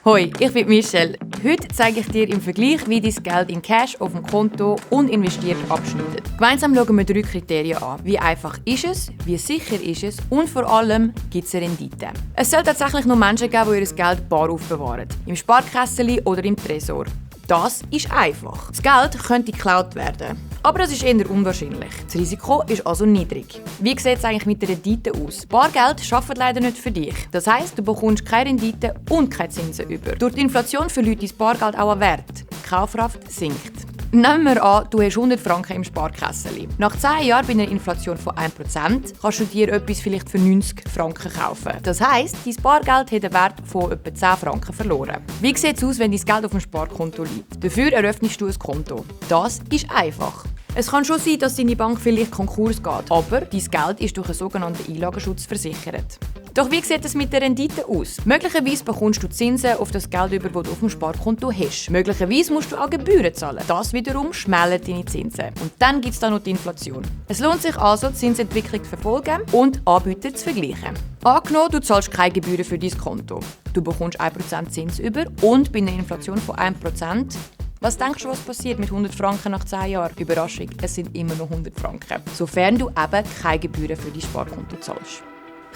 Hoi, ich bin Michelle. Heute zeige ich dir im Vergleich, wie dein Geld in Cash auf dem Konto und investiert abschneidet. Gemeinsam schauen wir 3 Kriterien an. Wie einfach ist es, wie sicher ist es und vor allem gibt es eine Rendite. Es soll tatsächlich nur Menschen geben, die ihr Geld bar aufbewahren. Im Sparkässeli oder im Tresor. Das ist einfach. Das Geld könnte geklaut werden. Aber das ist eher unwahrscheinlich. Das Risiko ist also niedrig. Wie sieht es eigentlich mit der Rendite aus? Bargeld arbeitet leider nicht für dich. Das heisst, du bekommst keine Rendite und keine Zinsen über. Durch die Inflation verliert dein Bargeld auch an Wert. Die Kaufkraft sinkt. Nehmen wir an, du hast 100 Franken im Sparkässeli. Nach 10 Jahren bei einer Inflation von 1% kannst du dir etwas vielleicht für 90 Franken kaufen. Das heisst, dein Bargeld hat einen Wert von etwa 10 Franken verloren. Wie sieht es aus, wenn dein Geld auf dem Sparkonto liegt? Dafür eröffnest du ein Konto. Das ist einfach. Es kann schon sein, dass deine Bank vielleicht Konkurs geht, aber dein Geld ist durch einen sogenannten Einlagenschutz versichert. Doch wie sieht es mit der Rendite aus? Möglicherweise bekommst du Zinsen auf das Geld über, das du auf dem Sparkonto hast. Möglicherweise musst du auch Gebühren zahlen. Das wiederum schmälert deine Zinsen. Und dann gibt es da noch die Inflation. Es lohnt sich also, die Zinsentwicklung zu verfolgen und Anbieter zu vergleichen. Angenommen, du zahlst keine Gebühren für dein Konto. Du bekommst 1% Zins über und bei einer Inflation von 1%. Was denkst du, was passiert mit 100 Franken nach 10 Jahren? Überraschung, es sind immer noch 100 Franken. Sofern du eben keine Gebühren für dein Sparkonto zahlst.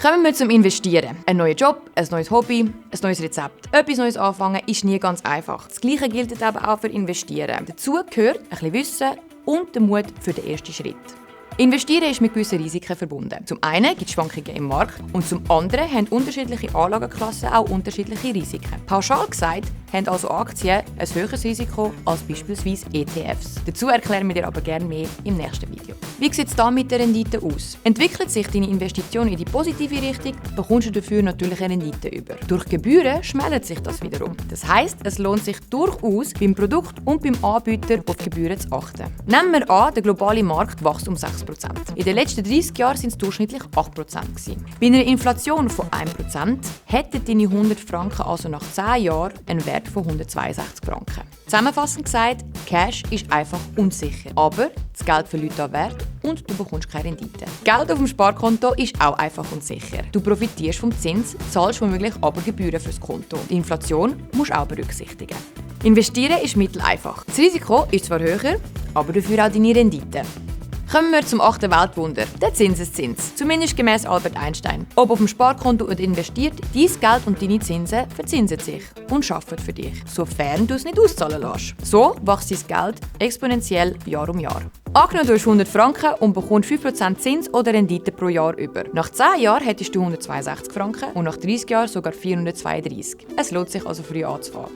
Kommen wir zum Investieren. Ein neuer Job, ein neues Hobby, ein neues Rezept. Etwas Neues anfangen ist nie ganz einfach. Das Gleiche gilt eben auch für Investieren. Dazu gehört ein bisschen Wissen und der Mut für den ersten Schritt. Investieren ist mit gewissen Risiken verbunden. Zum einen gibt es Schwankungen im Markt und zum anderen haben unterschiedliche Anlageklassen auch unterschiedliche Risiken. Pauschal gesagt haben also Aktien ein höheres Risiko als beispielsweise ETFs. Dazu erklären wir dir aber gerne mehr im nächsten Video. Wie sieht es da mit der Rendite aus? Entwickelt sich deine Investition in die positive Richtung, bekommst du dafür natürlich eine Rendite über. Durch Gebühren schmälert sich das wiederum. Das heisst, es lohnt sich durchaus, beim Produkt und beim Anbieter auf Gebühren zu achten. Nehmen wir an, der globale Markt wächst um 6%. In den letzten 30 Jahren waren es durchschnittlich 8%. Bei einer Inflation von 1% hätten deine 100 Franken also nach 10 Jahren einen Wert von 162 Franken. Zusammenfassend gesagt, Cash ist einfach unsicher. Aber das Geld verliert an Wert und du bekommst keine Rendite. Geld auf dem Sparkonto ist auch einfach unsicher. Du profitierst vom Zins, zahlst womöglich aber Gebühren fürs Konto. Die Inflation musst du auch berücksichtigen. Investieren ist mitteleinfach. Das Risiko ist zwar höher, aber dafür auch deine Rendite. Kommen wir zum 8. Weltwunder, der Zinseszins. Zumindest gemäß Albert Einstein. Ob auf dem Sparkonto oder investiert, dein Geld und deine Zinsen verzinsen sich und arbeiten für dich, sofern du es nicht auszahlen lässt. So wächst dein Geld exponentiell Jahr um Jahr. Angenommen, du hast 100 Franken und bekommst 5% Zins oder Rendite pro Jahr über. Nach 10 Jahren hättest du 162 Franken und nach 30 Jahren sogar 432. Es lohnt sich also früh anzufangen.